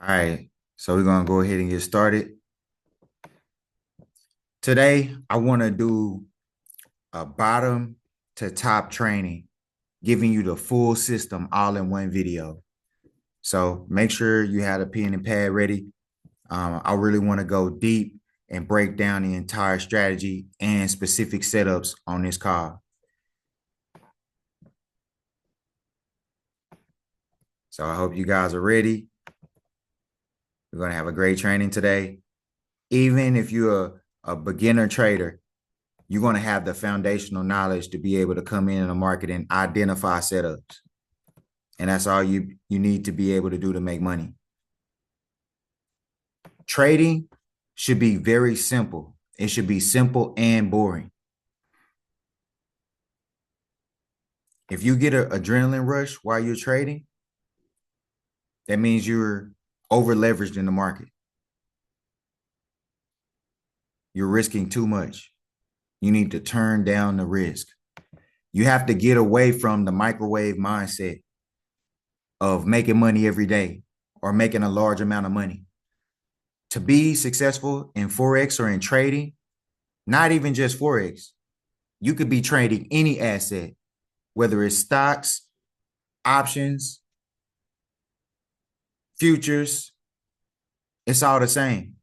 All right, so we're gonna go ahead and get started. Today, I want to do a bottom to top training, giving you the full system all in one video. So make sure you have a pen and pad ready. I really want to go deep and break down the entire strategy and specific setups on this call. So I hope you guys are ready. We're gonna have a great training today. Even if you're a beginner trader, you're going to have the foundational knowledge to be able to come in the market and identify setups. And that's all you need to be able to do to make money. Trading should be very simple. It should be simple and boring. If you get an adrenaline rush while you're trading, that means you're over leveraged in the market. You're risking too much. You need to turn down the risk. You have to get away from the microwave mindset of making money every day or making a large amount of money. To be successful in Forex or in trading, not even just Forex, you could be trading any asset, whether it's stocks, options, futures, it's all the same.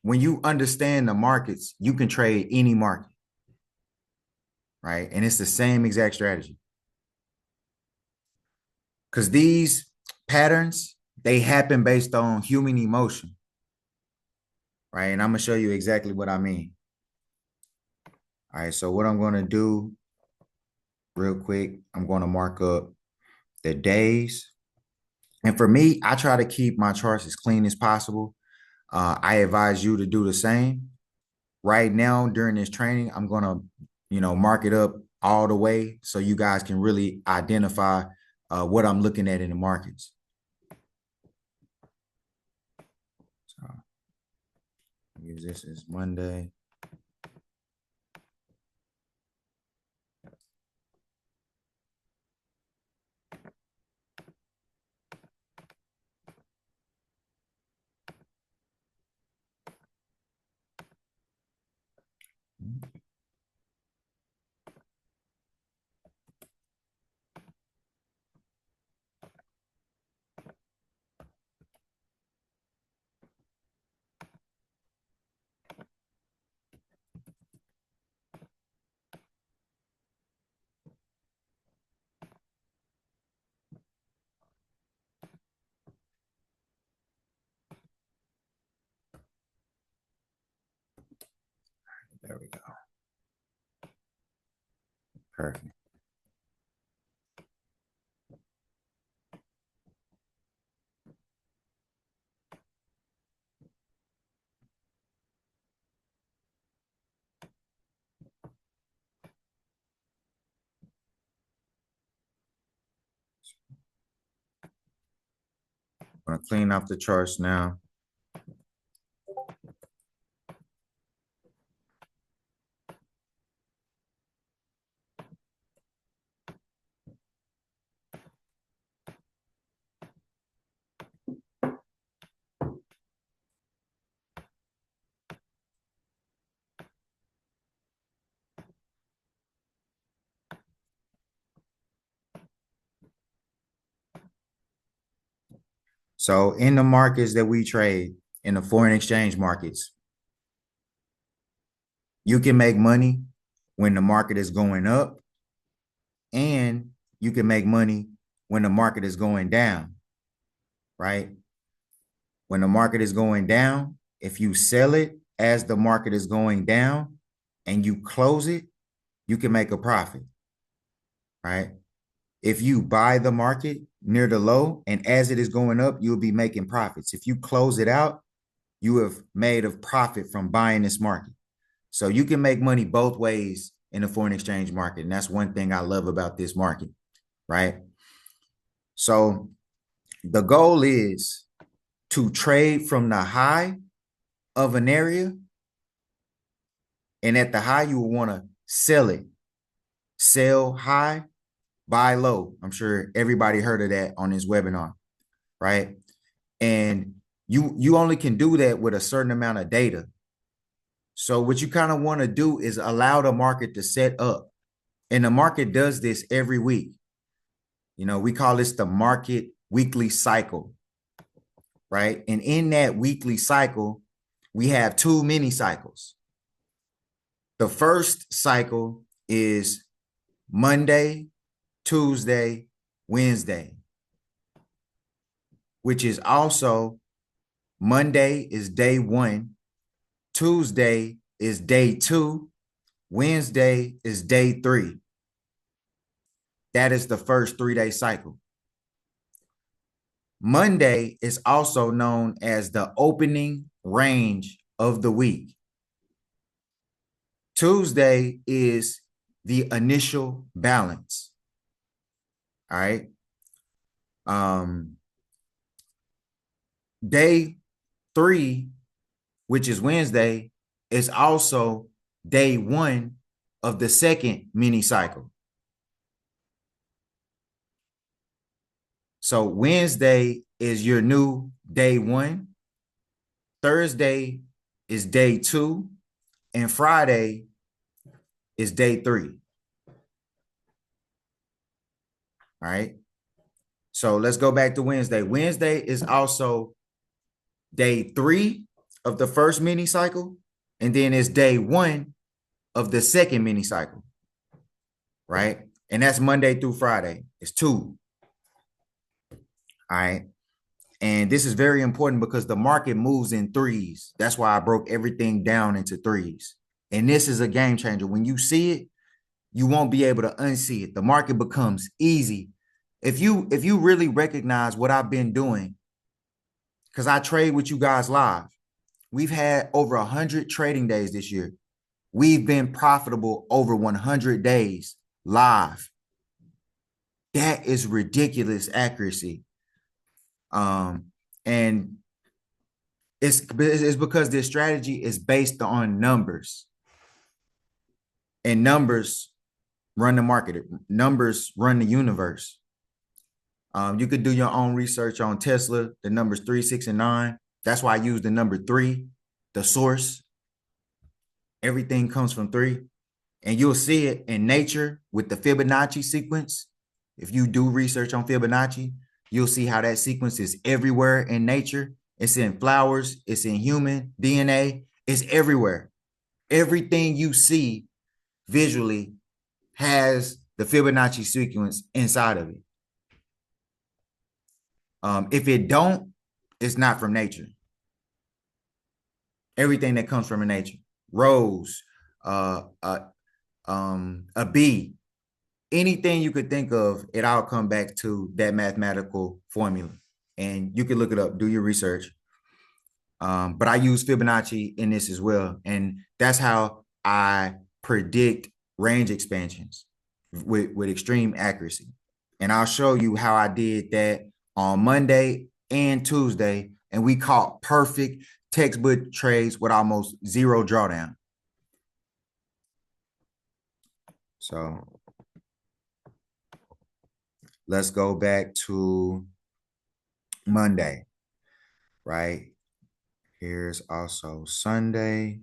When you understand the markets, you can trade any market, right? And it's the same exact strategy. Because these patterns, they happen based on human emotion, right? And I'm going to show you exactly what I mean. All right, so what I'm going to do real quick, I'm going to mark up the days. And for me, I try to keep my charts as clean as possible. I advise you to do the same. Right now, during this training, I'm going to, mark it up all the way so you guys can really identify what I'm looking at in the markets. So use this as Monday. There we go. Perfect. I'm going to clean up the charts now. So in the markets that we trade, in the foreign exchange markets, you can make money when the market is going up, and you can make money when the market is going down, right? When the market is going down, if you sell it as the market is going down and you close it, you can make a profit, right? If you buy the market near the low and as it is going up, you'll be making profits. If you close it out, you have made a profit from buying this market. So you can make money both ways in the foreign exchange market. And that's one thing I love about this market, right? So the goal is to trade from the high of an area. And at the high, you will want to sell it. Sell high, buy low. I'm sure everybody heard of that on this webinar. right? And you only can do that with a certain amount of data. So what you kind of want to do is allow the market to set up. And the market does this every week. You know, we call this the market weekly cycle, right? And in that weekly cycle, we have two mini cycles. The first cycle is Monday, Tuesday, Wednesday, which is also Monday is day one, Tuesday is day two, Wednesday is day three. That is the first 3-day cycle. Monday is also known as the opening range of the week. Tuesday is the initial balance. All right. Day 3, which is Wednesday, is also day 1 of the second mini cycle. So Wednesday is your new day 1. Thursday is day 2. And Friday is day 3. All right. So let's go back to Wednesday. Wednesday is also day 3 of the first mini cycle. And then it's day 1 of the second mini cycle. Right. And that's Monday through Friday. It's 2. All right. And this is very important because the market moves in threes. That's why I broke everything down into threes. And this is a game changer. When you see it, you won't be able to unsee it. The market becomes easy. If you really recognize what I've been doing, because I trade with you guys live. We've had over 100 trading days this year. We've been profitable over 100 days live. That is ridiculous accuracy. And it's because this strategy is based on numbers. And numbers run the market. Numbers run the universe. You could do your own research on Tesla, the numbers 3, 6, and 9. That's why I use the number 3, the source. Everything comes from 3. And you'll see it in nature with the Fibonacci sequence. If you do research on Fibonacci, you'll see how that sequence is everywhere in nature. It's in flowers. It's in human DNA. It's everywhere. Everything you see visually has the Fibonacci sequence inside of it. If it don't, it's not from nature. Everything that comes from nature, rose, a bee, anything you could think of, it all come back to that mathematical formula. And you can look it up, do your research. But I use Fibonacci in this as well. And that's how I predict range expansions with extreme accuracy. And I'll show you how I did that on Monday and Tuesday. And we caught perfect textbook trades with almost zero drawdown. So let's go back to Monday, right? Here's also Sunday.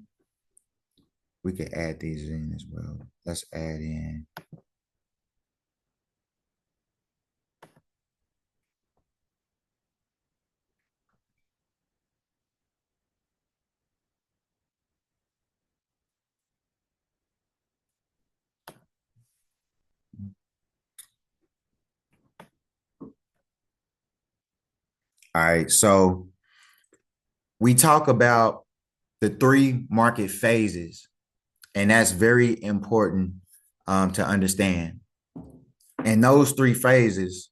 We could add these in as well. Let's add in. All right, so we talk about the 3 market phases, and that's very important to understand. And those 3 phases,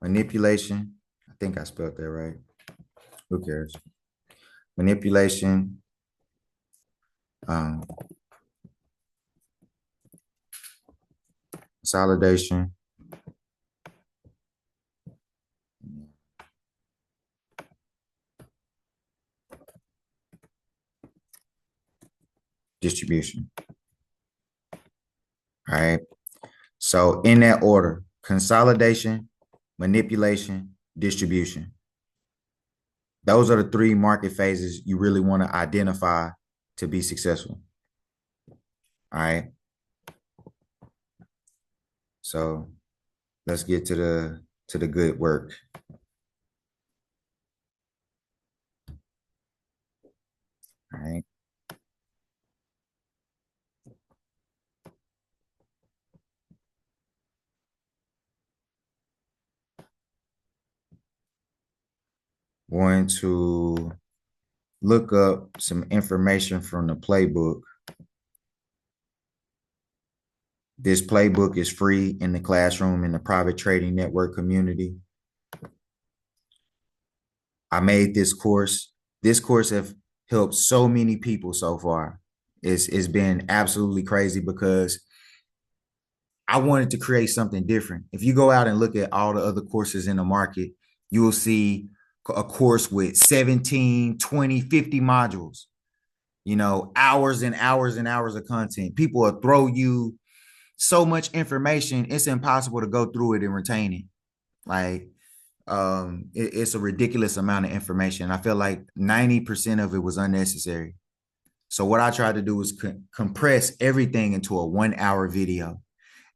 manipulation, I think I spelled that right. Who cares? Manipulation, consolidation, distribution. All right. So in that order, consolidation, manipulation, distribution. Those are the three market phases you really want to identify to be successful. All right. So let's get to the good work. All right. Going to look up some information from the playbook. This playbook is free in the classroom in the private trading network community. I made this course. This course have helped so many people so far. It's been absolutely crazy because I wanted to create something different. If you go out and look at all the other courses in the market, you will see a course with 17, 20, 50 modules, hours and hours and hours of content. People will throw you so much information, it's impossible to go through it and retain it. Like, it's a ridiculous amount of information. I feel like 90% of it was unnecessary. So what I tried to do was compress everything into a 1 hour video.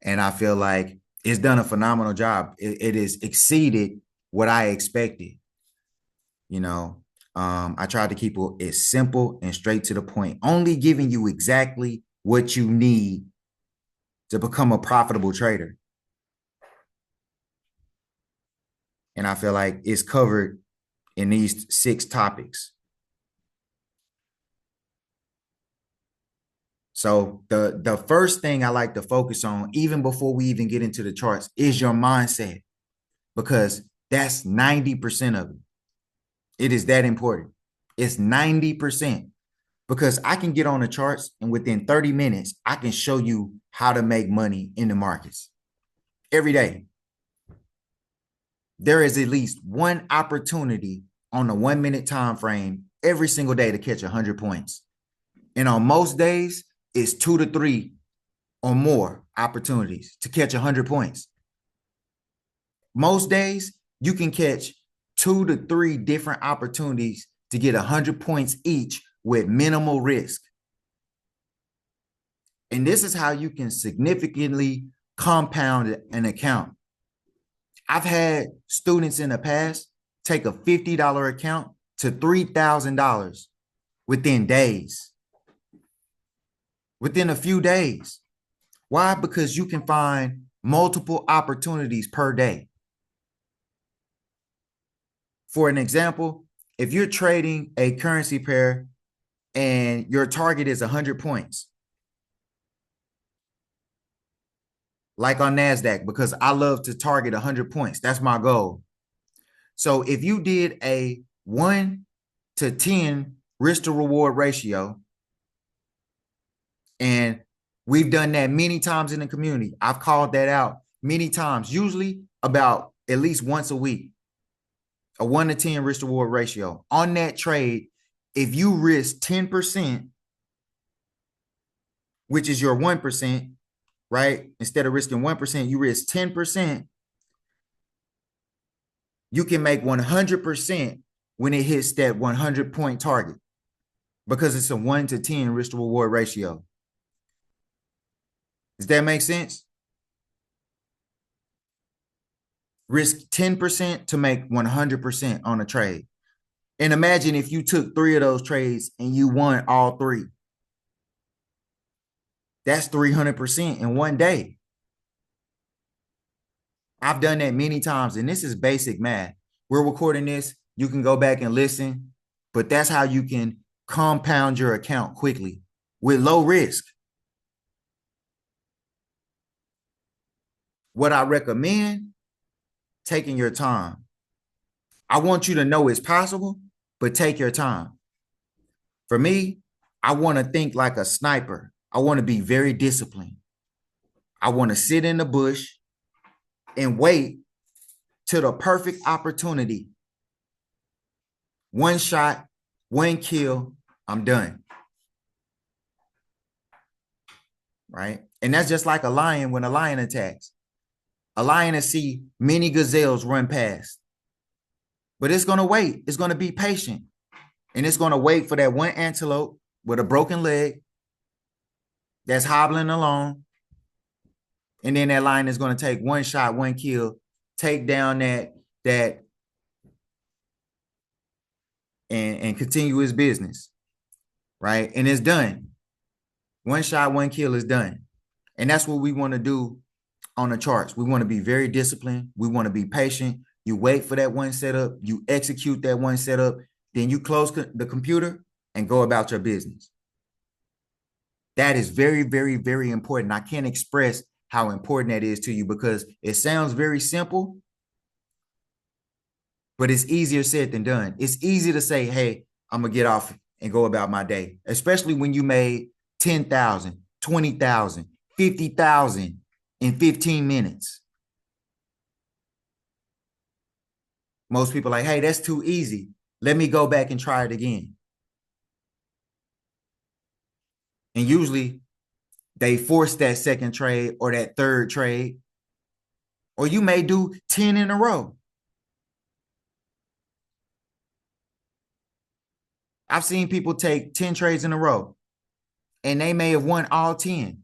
And I feel like it's done a phenomenal job. It has exceeded what I expected. I tried to keep it simple and straight to the point, only giving you exactly what you need to become a profitable trader. And I feel like it's covered in these 6 topics. So the first thing I like to focus on, even before we even get into the charts, is your mindset, because that's 90% of it. It is that important. It's 90%, because I can get on the charts and within 30 minutes, I can show you how to make money in the markets every day. There is at least one opportunity on the 1 minute time frame every single day to catch 100 points. And on most days, it's 2 to 3 or more opportunities to catch 100 points. Most days, you can catch 2 to 3 different opportunities to get 100 points each with minimal risk. And this is how you can significantly compound an account. I've had students in the past take a $50 account to $3,000 within days, within a few days. Why? Because you can find multiple opportunities per day. For an example, if you're trading a currency pair and your target is 100 points, like on NASDAQ, because I love to target 100 points. That's my goal. So if you did a 1 to 10 risk to reward ratio, and we've done that many times in the community. I've called that out many times, usually about at least once a week. A 1 to 10 risk to reward ratio. On that trade, if you risk 10%, which is your 1%, right? Instead of risking 1%, you risk 10%. You can make 100% when it hits that 100-point target, because it's a 1 to 10 risk to reward ratio. Does that make sense? Risk 10% to make 100% on a trade. And imagine if you took 3 of those trades and you won all 3. That's 300% in one day. I've done that many times, and this is basic math. We're recording this. You can go back and listen, but that's how you can compound your account quickly with low risk. What I recommend, taking your time. I want you to know it's possible, but take your time. For me, I want to think like a sniper. I want to be very disciplined. I want to sit in the bush and wait till the perfect opportunity. One shot, one kill, I'm done. right? And that's just like a lion when a lion attacks. A lion will see many gazelles run past, but it's going to wait. It's going to be patient, and it's going to wait for that one antelope with a broken leg that's hobbling along. And then that lion is going to take one shot, one kill, take down that and continue his business, right? And it's done. One shot, one kill is done. And that's what we want to do on the charts. We want to be very disciplined. We want to be patient. You wait for that one setup, you execute that one setup, then you close the computer and go about your business. That is very, very, very important. I can't express how important that is to you because it sounds very simple, but it's easier said than done. It's easy to say, hey, I'm going to get off and go about my day, especially when you made 10,000, 20,000, 50,000 in 15 minutes. Most people are like, hey, that's too easy. Let me go back and try it again. And usually they force that second trade or that third trade, or you may do 10 in a row. I've seen people take 10 trades in a row and they may have won all 10.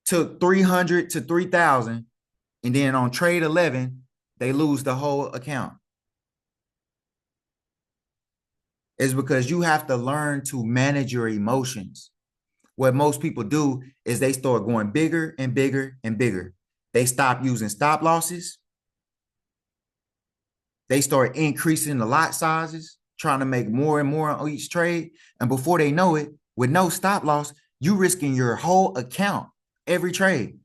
Took 300 to 3,000. And then on trade 11, they lose the whole account. It's because you have to learn to manage your emotions. What most people do is they start going bigger and bigger and bigger. They stop using stop losses. They start increasing the lot sizes, trying to make more and more on each trade. And before they know it, with no stop loss, you risking your whole account every trade.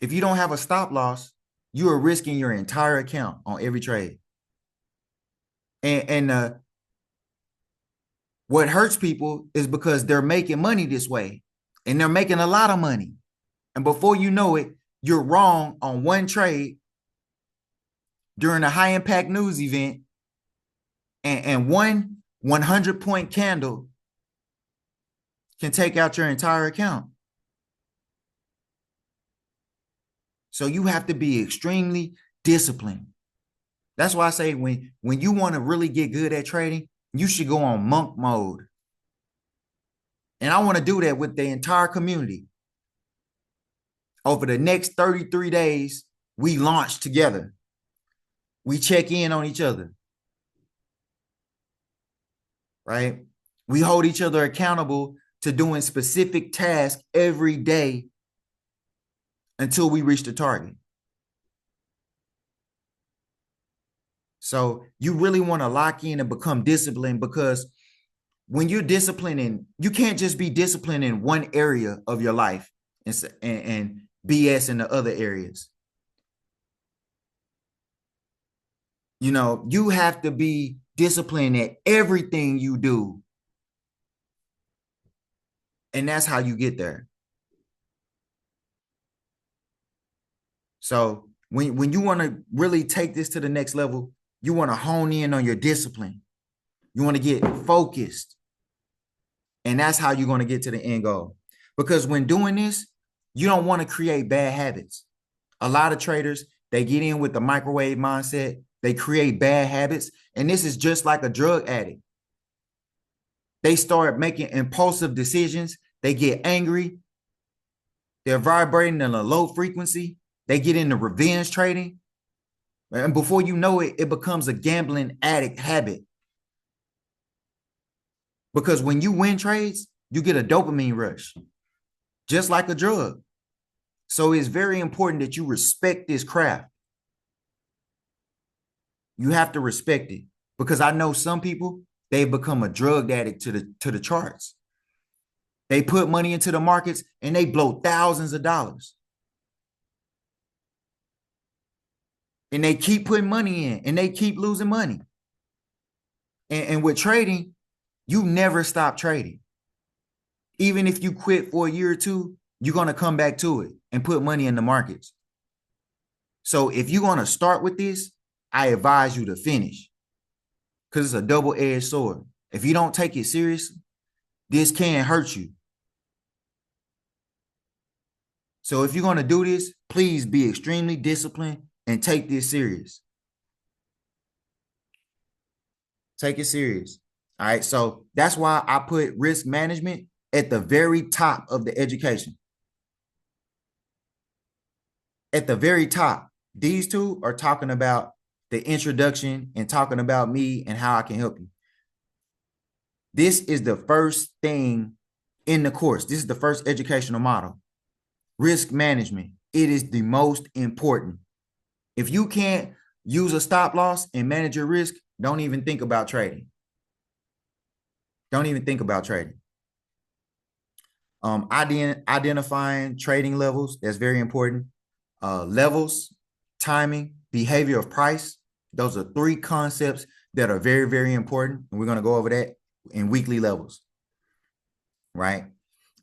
If you don't have a stop loss, you are risking your entire account on every trade. And what hurts people is because they're making money this way and they're making a lot of money. And before you know it, you're wrong on one trade during a high impact news event, and one 100-point candle can take out your entire account. So you have to be extremely disciplined. That's why I say when you want to really get good at trading, you should go on monk mode. And I want to do that with the entire community. Over the next 33 days, we launch together. We check in on each other, right? We hold each other accountable to doing specific tasks every day until we reach the target. So you really want to lock in and become disciplined, because when you're disciplining, you can't just be disciplined in one area of your life and BS in the other areas. You know, you have to be disciplined at everything you do. And that's how you get there. So when you want to really take this to the next level, you want to hone in on your discipline. You want to get focused. And that's how you're going to get to the end goal. Because when doing this, you don't want to create bad habits. A lot of traders, they get in with the microwave mindset. They create bad habits. And this is just like a drug addict. They start making impulsive decisions. They get angry. They're vibrating in a low frequency. They get into revenge trading. And before you know it, it becomes a gambling addict habit. Because when you win trades, you get a dopamine rush, just like a drug. So it's very important that you respect this craft. You have to respect it, because I know some people, they've become a drug addict to the charts. They put money into the markets and they blow thousands of dollars. And they keep putting money in and they keep losing money. And with trading, you never stop trading. Even if you quit for a year or two, you're going to come back to it and put money in the markets. So if you're going to start with this, I advise you to finish, because it's a double-edged sword. If you don't take it seriously, This can hurt you. So if you're going to do this, please be extremely disciplined and take this serious. Take it serious. All right. So that's why I put risk management at the very top of the education. At the very top. These two are talking about the introduction and talking about me and how I can help you. This is the first thing in the course. This is the first educational model. Risk management. It is the most important. If you can't use a stop loss and manage your risk, don't even think about trading. Don't even think about trading. Identifying trading levels, that's very important. Levels, timing, behavior of price. Those are three concepts that are very, very important. And we're going to go over that in weekly levels, right?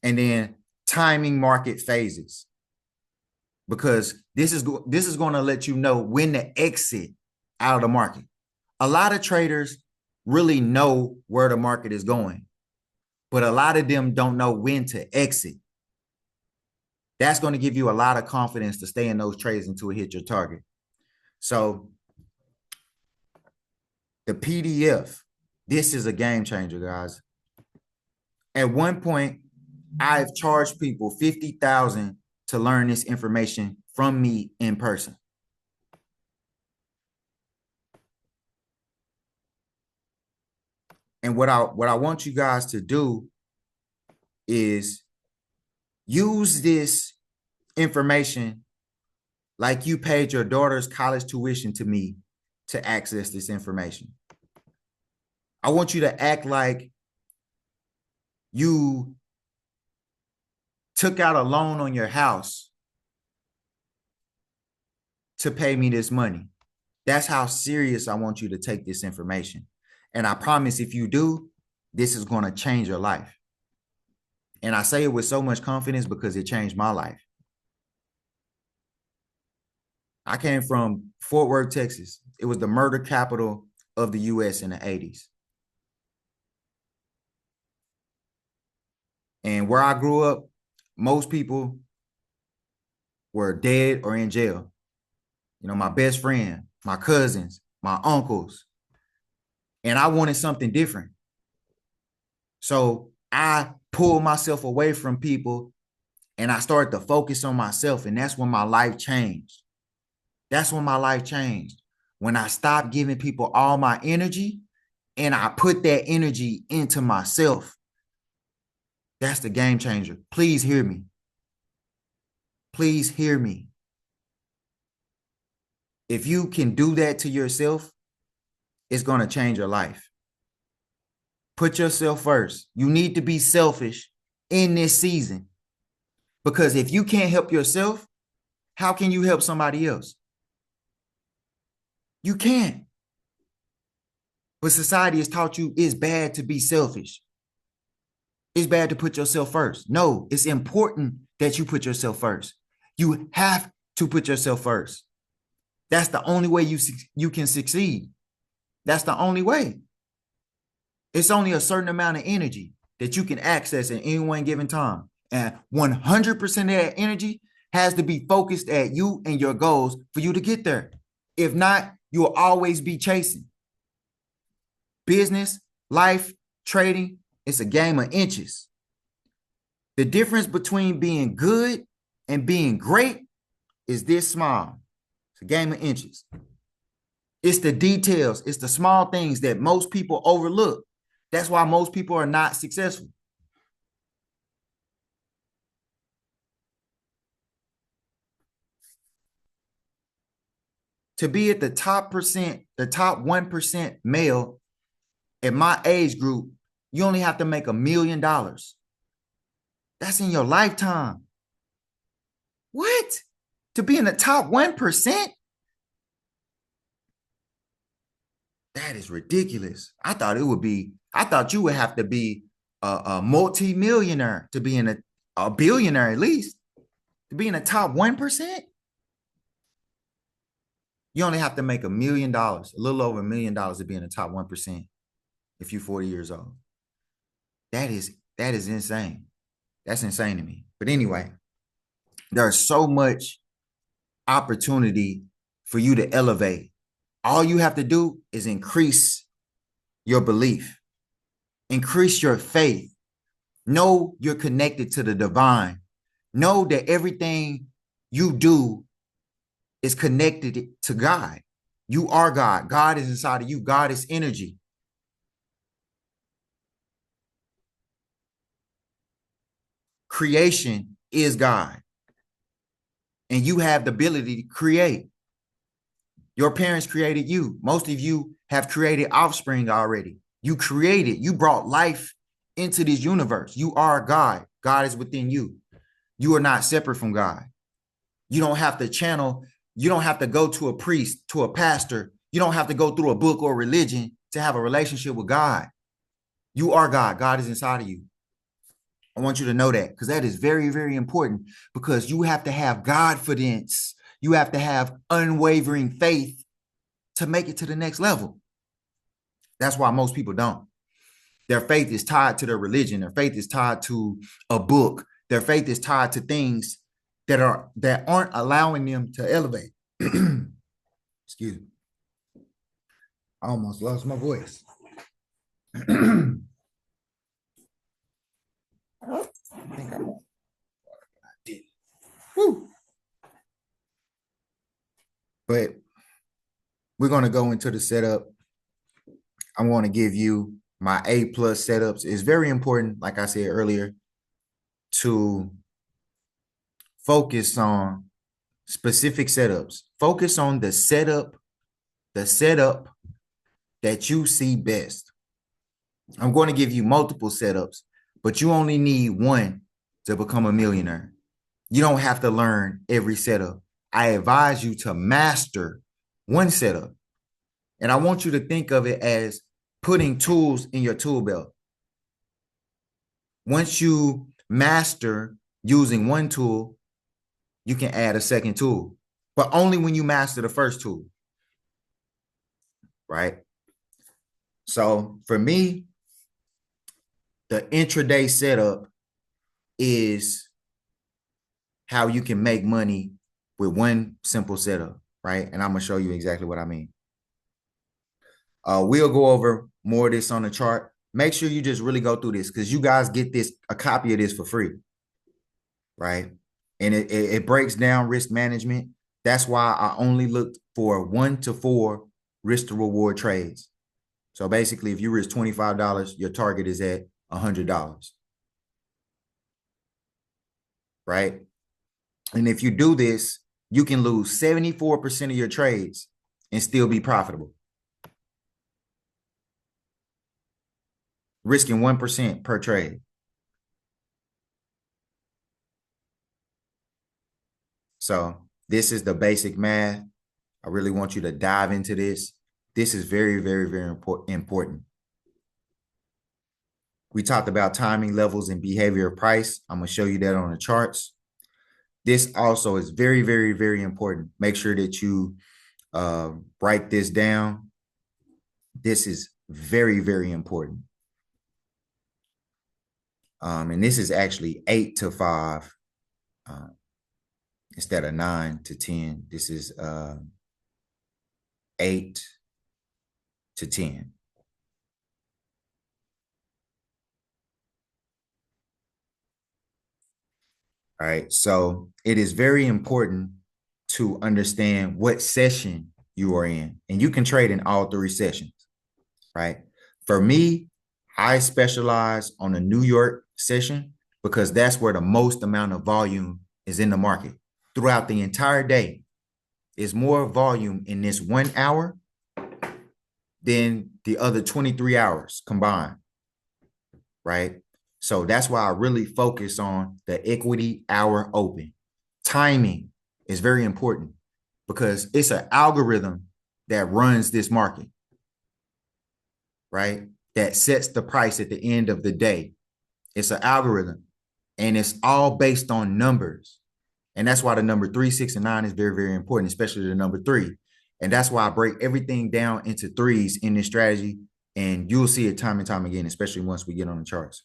And then timing market phases, because this is going to let you know when to exit out of the market. A lot of traders really know where the market is going, but a lot of them don't know when to exit. That's going to give you a lot of confidence to stay in those trades until it hit your target. So the PDF, this is a game changer, guys. At one point, I've charged people $50,000 to learn this information from me in person. And what I want you guys to do is use this information like you paid your daughter's college tuition to me to access this information. I want you to act like you took out a loan on your house to pay me this money. That's how serious I want you to take this information. And I promise if you do, this is going to change your life. And I say it with so much confidence because it changed my life. I came from Fort Worth, Texas. It was the murder capital of the U.S. in the 80s. And where I grew up, most people were dead or in jail. You know, my best friend, my cousins, my uncles. And I wanted something different. So I pulled myself away from people and I started to focus on myself. And that's when my life changed. That's when my life changed. When I stopped giving people all my energy and I put that energy into myself. That's the game changer. Please hear me. Please hear me. If you can do that to yourself, it's going to change your life. Put yourself first. You need to be selfish in this season. Because if you can't help yourself, how can you help somebody else? You can't. But society has taught you it's bad to be selfish. It's bad to put yourself first. No, it's important that you put yourself first. You have to put yourself first. That's the only way you can succeed. That's the only way. It's only a certain amount of energy that you can access at any one given time. And 100% of that energy has to be focused at you and your goals for you to get there. If not, you'll always be chasing. Business, life, trading, it's a game of inches. The difference between being good and being great is this small. It's a game of inches. It's the details. It's the small things that most people overlook. That's why most people are not successful. To be at the top 1% male in my age group, you only have to make $1 million. That's in your lifetime. What? To be in the top 1%? That is ridiculous. I thought you would have to be a multi-millionaire to be in a billionaire at least. To be in the top 1%? You only have to make $1 million, a little over $1 million to be in the top 1% if you're 40 years old. That is That is insane. That's insane to me. But anyway, there's so much opportunity for you to elevate. All you have to do is increase your belief, increase your faith. Know you're connected to the divine. Know that everything you do is connected to God. You are God. God is inside of you. God is energy. Creation is God. And you have the ability to create. Your parents created you. Most of you have created offspring already. You created, you brought life into this universe. You are God. God is within you. You are not separate from God. You don't have to channel, you don't have to go to a priest, to a pastor. You don't have to go through a book or religion to have a relationship with God. You are God. God is inside of you. I want you to know that because that is very, very important because you have to have Godfidence. You have to have unwavering faith to make it to the next level. That's why most people don't. Their faith is tied to their religion. Their faith is tied to a book. Their faith is tied to things that aren't allowing them to elevate. Excuse me. I almost lost my voice. I think I did. Woo. But we're going to go into the setup. I'm going to give you my A+ setups. It's very important, like I said earlier, to focus on specific setups. Focus on the setup that you see best. I'm going to give you multiple setups, but you only need one to become a millionaire. You don't have to learn every setup. I advise you to master one setup. And I want you to think of it as putting tools in your tool belt. Once you master using one tool, you can add a second tool, but only when you master the first tool, right? So for me, the intraday setup is how you can make money with one simple setup, right? And I'm going to show you exactly what I mean. We'll go over more of this on the chart. Make sure you just really go through this because you guys get a copy of this for free, right? And it breaks down risk management. That's why I only looked for 1 to 4 risk to reward trades. So basically, if you risk $25, your target is at $100, right? And if you do this, you can lose 74% of your trades and still be profitable. Risking 1% per trade. So this is the basic math. I really want you to dive into this. This is very, very, very important. We talked about timing levels and behavior of price. I'm going to show you that on the charts. This also is very, very, very important. Make sure that you write this down. This is very, very important. And this is actually 8 to 5 instead of 9 to 10. This is 8 to 10. All right. So it is very important to understand what session you are in. And you can trade in all 3 sessions, right? For me, I specialize on the New York session because that's where the most amount of volume is in the market. Throughout the entire day, is more volume in this 1 hour than the other 23 hours combined, right? So that's why I really focus on the equity hour open. Timing is very important because it's an algorithm that runs this market, right? That sets the price at the end of the day. It's an algorithm and it's all based on numbers. And that's why the number 3, 6, and 9 is very, very important, especially the number 3. And that's why I break everything down into 3s in this strategy. And you'll see it time and time again, especially once we get on the charts.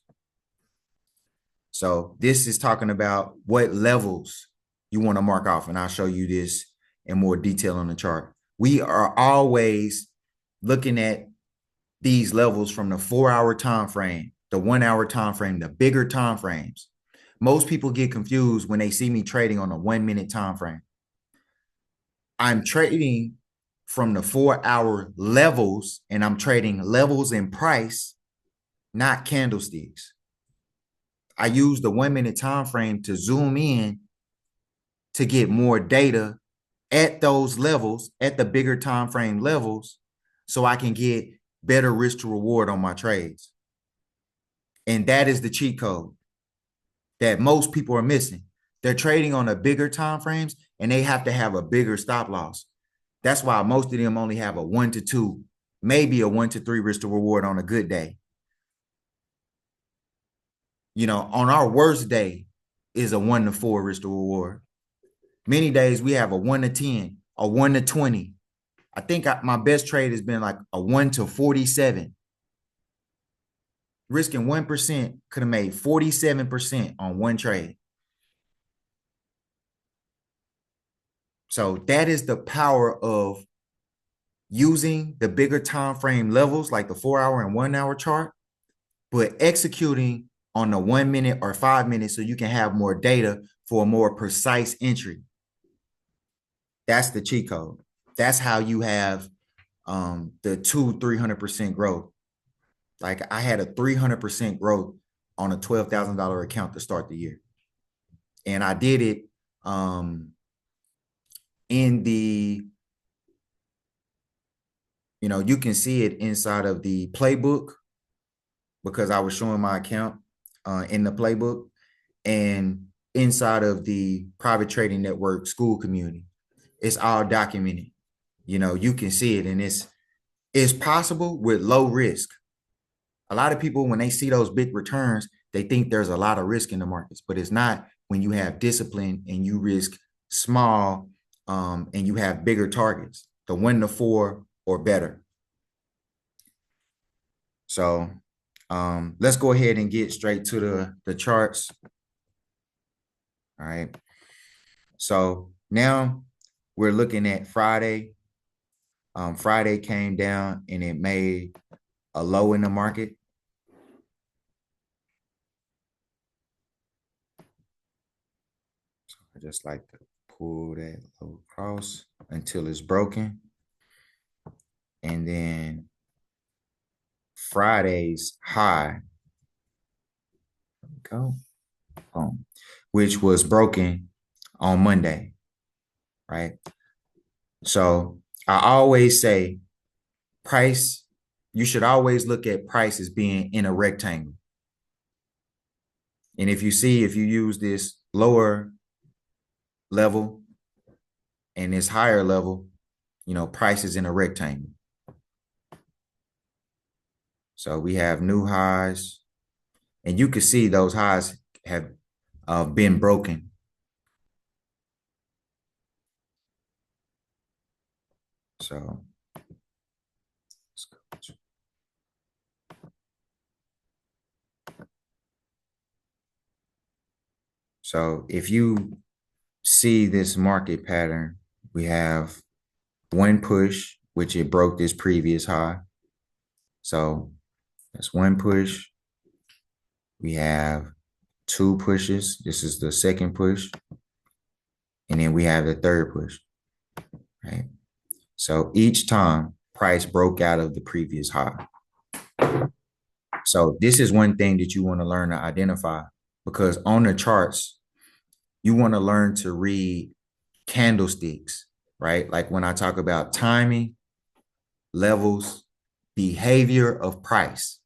So this is talking about what levels you want to mark off. And I'll show you this in more detail on the chart. We are always looking at these levels from the 4-hour time frame, the 1-hour time frame, the bigger time frames. Most people get confused when they see me trading on a 1-minute time frame. I'm trading from the 4-hour levels, and I'm trading levels in price, not candlesticks. I use the 1-minute time frame to zoom in to get more data at those levels, at the bigger time frame levels, so I can get better risk to reward on my trades. And that is the cheat code that most people are missing. They're trading on the bigger time frames, and they have to have a bigger stop loss. That's why most of them only have a 1 to 2, maybe a 1 to 3 risk to reward on a good day. You know, on our worst day is a 1 to 4 risk to reward. Many days we have a 1 to 10, a 1 to 20. I think my best trade has been like a 1 to 47. Risking 1% could have made 47% on one trade. So that is the power of using the bigger time frame levels like the 4-hour and 1-hour chart, but executing on the 1 minute or 5 minutes so you can have more data for a more precise entry. That's the cheat code. That's how you have the 300% growth. Like I had a 300% growth on a $12,000 account to start the year. And I did it in the, you know, you can see it inside of the playbook because I was showing my account in the playbook and inside of the private trading network school community. It's all documented. You know, you can see it, and it's possible with low risk. A lot of people, when they see those big returns, they think there's a lot of risk in the markets, but it's not when you have discipline and you risk small and you have bigger targets, the 1 to 4 or better. So let's go ahead and get straight to the charts. All right. So now we're looking at Friday. Friday came down and it made a low in the market. So I just like to pull that low across until it's broken. And then Friday's high, go, boom, which was broken on Monday, right? So I always say price, you should always look at price as being in a rectangle. And if you use this lower level and this higher level, you know, price is in a rectangle. So we have new highs, and you can see those highs have been broken. So if you see this market pattern, we have one push, which it broke this previous high. So that's one push. We have two pushes. This is the second push. And then we have the third push, right? So each time price broke out of the previous high. So this is one thing that you want to learn to identify, because on the charts, you want to learn to read candlesticks, right? Like when I talk about timing, levels, behavior of price.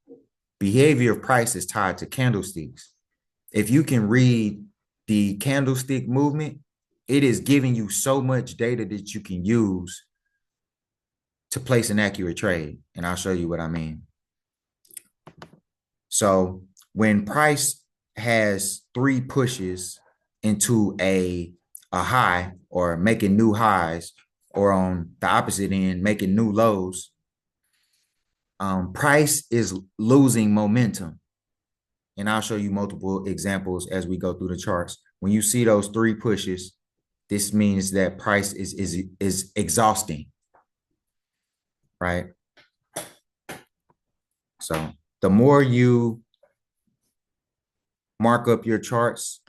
Behavior of price is tied to candlesticks. If you can read the candlestick movement, it is giving you so much data that you can use to place an accurate trade. And I'll show you what I mean. So when price has three pushes into a high, or making new highs, or on the opposite end, making new lows, price is losing momentum. and I'll show you multiple examples as we go through the charts. When you see those three pushes, this means that price is exhausting, right? So the more you mark up your charts,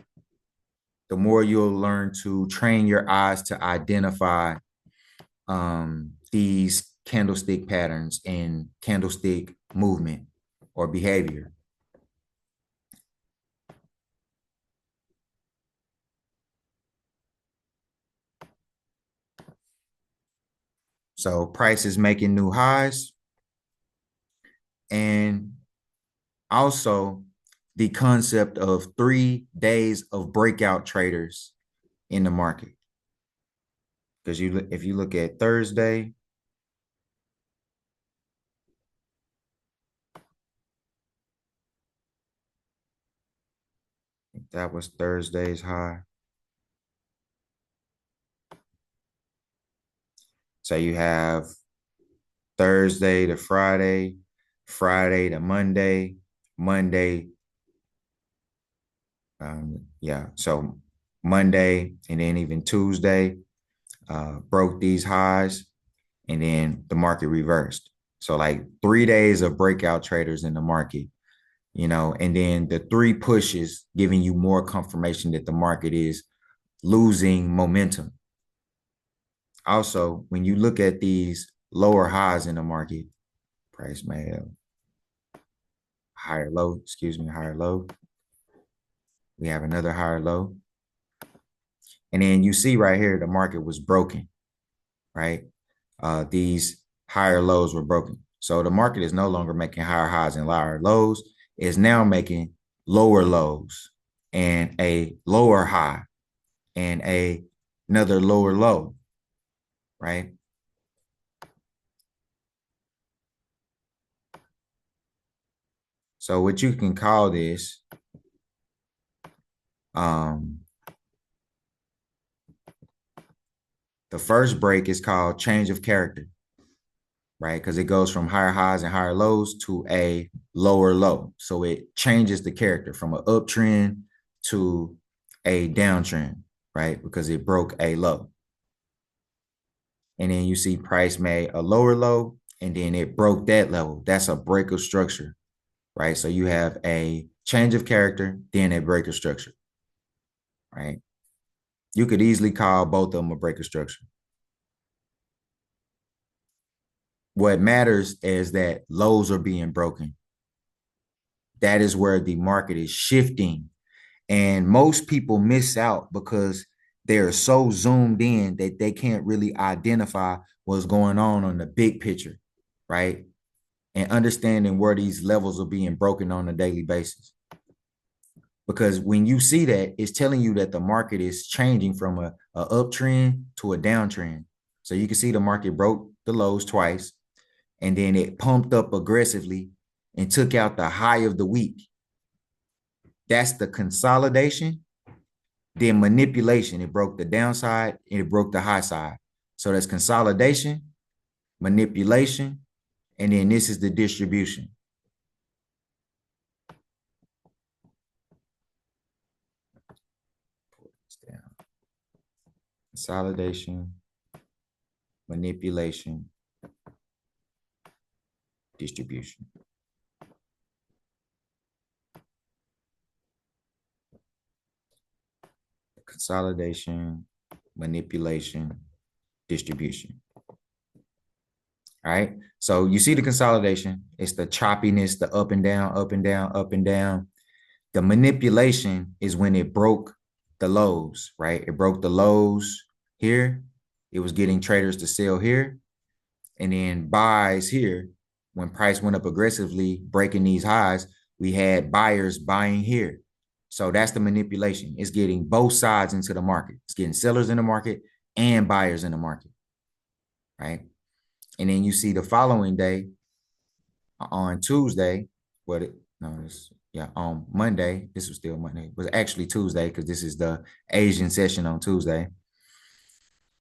the more you'll learn to train your eyes to identify these candlestick patterns and candlestick movement or behavior. So price is making new highs, and also the concept of 3 days of breakout traders in the market. Because if you look at Thursday, that was Thursday's high. So you have Thursday to Friday, Friday to Monday, Monday. Yeah, so Monday and then even Tuesday broke these highs, and then the market reversed. So like 3 days of breakout traders in the market, and then the three pushes giving you more confirmation that the market is losing momentum. Also, when you look at these lower highs in the market, price may have higher low, higher low. We have another higher low. And then you see right here, the market was broken, right? These higher lows were broken. So the market is no longer making higher highs and lower lows. It's now making lower lows and a lower high and another lower low, right? So what you can call this, the first break is called change of character, right? Because it goes from higher highs and higher lows to a lower low. So it changes the character from an uptrend to a downtrend, right? Because it broke a low. And then you see price made a lower low, and then it broke that level. That's a break of structure, right? So you have a change of character, then a break of structure, right? You could easily call both of them a break of structure. What matters is that lows are being broken. That is where the market is shifting. And most people miss out because they're so zoomed in that they can't really identify what's going on the big picture, right? And understanding where these levels are being broken on a daily basis. Because when you see that, it's telling you that the market is changing from a uptrend to a downtrend. So you can see the market broke the lows twice, and then it pumped up aggressively and took out the high of the week. That's the consolidation. Then manipulation, it broke the downside and it broke the high side. So that's consolidation, manipulation, and then this is the distribution. Consolidation, manipulation, distribution. Consolidation, manipulation, distribution. All right. So you see the consolidation. It's the choppiness, the up and down, up and down, up and down. The manipulation is when it broke the lows, right? It broke the lows here. It was getting traders to sell here. And then buys here. When price went up aggressively, breaking these highs, we had buyers buying here. So that's the manipulation. It's getting both sides into the market. It's getting sellers in the market and buyers in the market, right? And then you see the following day on Tuesday, on Monday, this was still Monday, it was actually Tuesday because this is the Asian session on Tuesday.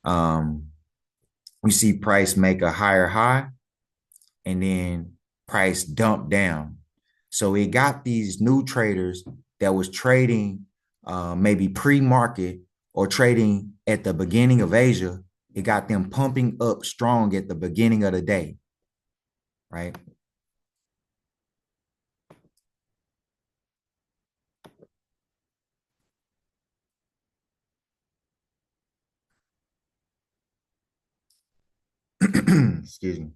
We see price make a higher high and then price dump down. So it got these new traders that was trading maybe pre-market or trading at the beginning of Asia. It got them pumping up strong at the beginning of the day, right? Excuse me.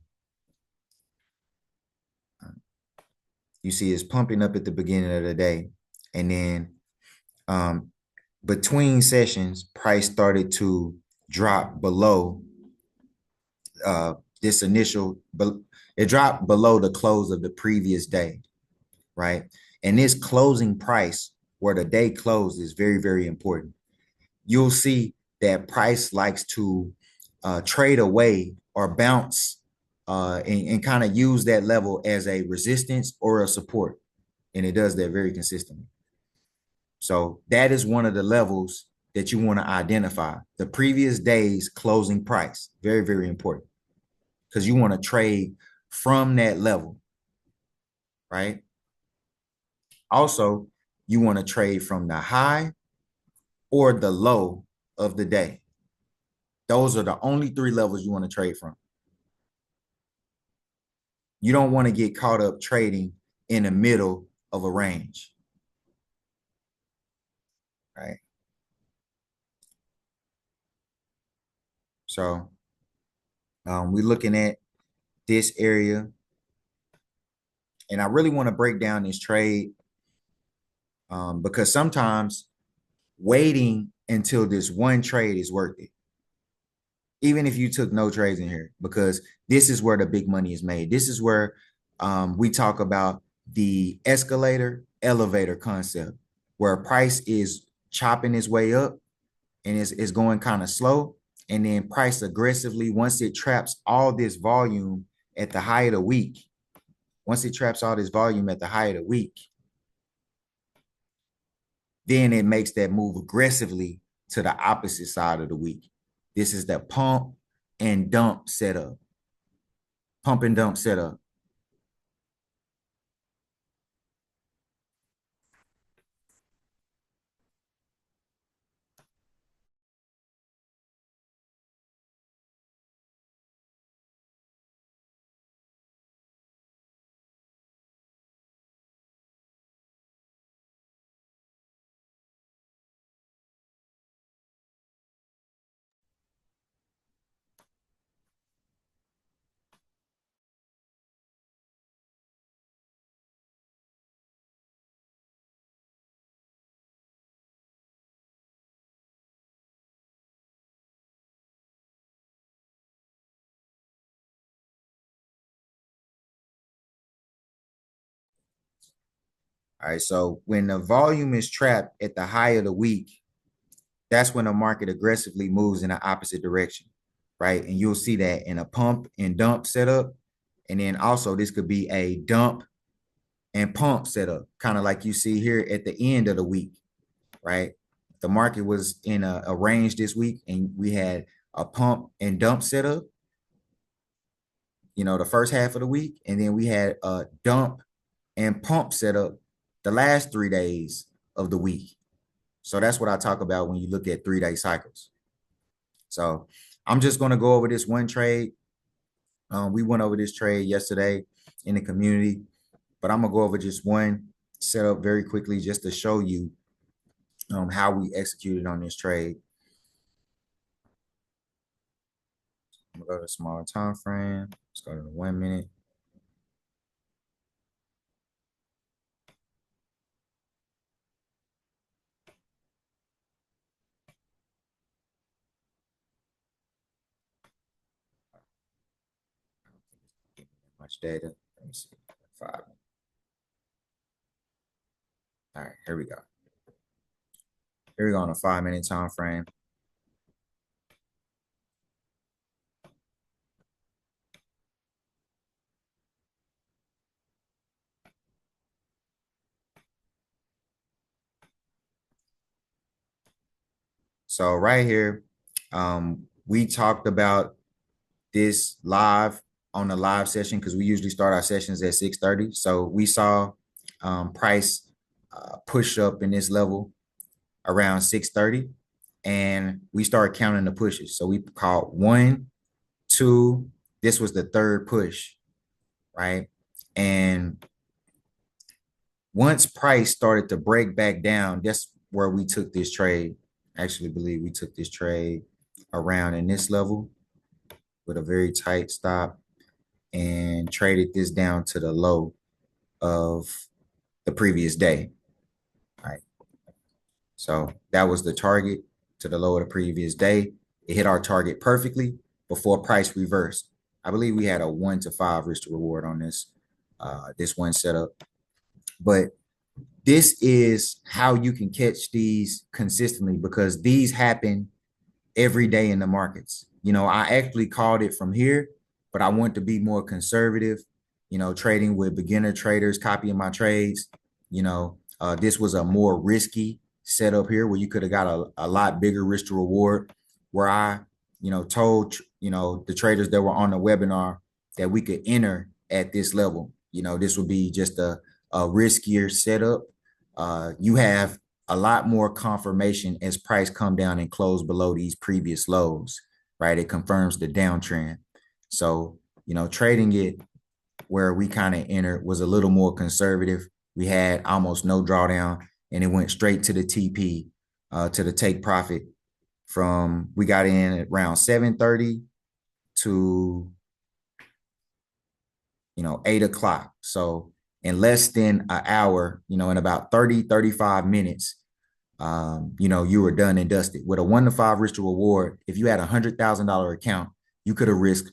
You see it's pumping up at the beginning of the day. And then um, between sessions, price started to drop below this initial, it dropped below the close of the previous day, right? And this closing price where the day closed is very, very important. You'll see that price likes to trade away or bounce and kind of use that level as a resistance or a support. And it does that very consistently. So that is one of the levels that you want to identify. The previous day's closing price, very, very important because you want to trade from that level, right? Also, you want to trade from the high or the low of the day. Those are the only three levels you want to trade from. You don't want to get caught up trading in the middle of a range, right? So we're looking at this area, and I really want to break down this trade because sometimes waiting until this one trade is worth it. Even if you took no trades in here, because this is where the big money is made. This is where we talk about the escalator elevator concept, where price is chopping its way up and is going kind of slow. And then price aggressively, once it traps all this volume at the high of the week, once it traps all this volume at the high of the week, then it makes that move aggressively to the opposite side of the week. This is the pump and dump setup. Pump and dump setup. All right. So when the volume is trapped at the high of the week, that's when the market aggressively moves in the opposite direction, right? And you'll see that in a pump and dump setup. And then also this could be a dump and pump setup, kind of like you see here at the end of the week, right? The market was in a range this week and we had a pump and dump setup, the first half of the week. And then we had a dump and pump setup the last 3 days of the week. So that's what I talk about when you look at 3-day cycles. So I'm just going to go over this one trade. We went over this trade yesterday in the community, but I'm going to go over just one setup very quickly just to show you how we executed on this trade. I'm going to go to small time frame. Let's go to the 1 minute. Much data. Let me see. 5. All right, here we go. Here we go on a 5-minute time frame. So right here, we talked about this live on the live session because we usually start our sessions at 6:30. So we saw price push up in this level around 6:30, and we started counting the pushes. So we called 1, 2. This was the third push, right? And once price started to break back down, that's where we took this trade. I actually believe we took this trade around in this level with a very tight stop and traded this down to the low of the previous day. Right. So that was the target to the low of the previous day. It hit our target perfectly before price reversed. I believe we had a 1 to 5 risk to reward on this one setup. But this is how you can catch these consistently, because these happen every day in the markets. I actually called it from here, but I want to be more conservative, trading with beginner traders, copying my trades. This was a more risky setup here where you could have got a lot bigger risk to reward, where I, told, the traders that were on the webinar that we could enter at this level. This would be just a riskier setup. You have a lot more confirmation as price come down and close below these previous lows, right? It confirms the downtrend. So, trading it where we kind of entered was a little more conservative. We had almost no drawdown, and it went straight to the TP, to the take profit from, we got in at around 7:30 to, 8 o'clock. So in less than an hour, in about 30, 35 minutes, you were done and dusted. With a 1 to 5 risk to reward, if you had $100,000 account, you could have risked,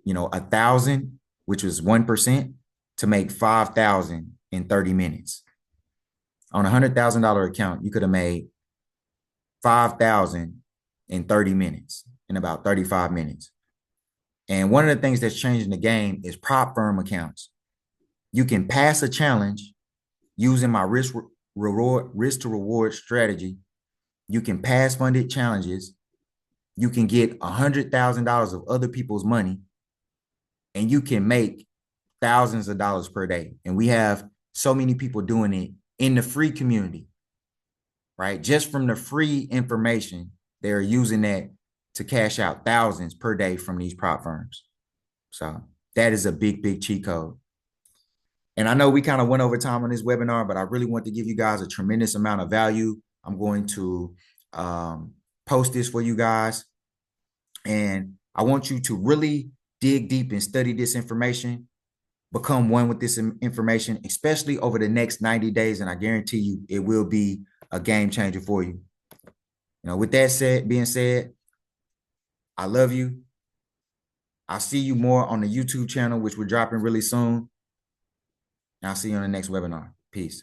1,000, which was 1%, to make 5,000 in 30 minutes. On a $100,000 account, you could have made 5,000 in 30 minutes, in about 35 minutes. And one of the things that's changing the game is prop firm accounts. You can pass a challenge using my risk to reward strategy. You can pass funded challenges. You can get $100,000 of other people's money, and you can make thousands of dollars per day. And we have so many people doing it in the free community, right? Just from the free information, they're using that to cash out thousands per day from these prop firms. So that is a big, big cheat code. And I know we kind of went over time on this webinar, but I really want to give you guys a tremendous amount of value. I'm going to post this for you guys. And I want you to really dig deep and study this information, become one with this information, especially over the next 90 days. And I guarantee you, it will be a game changer for you. With that being said, I love you. I'll see you more on the YouTube channel, which we're dropping really soon. And I'll see you on the next webinar. Peace.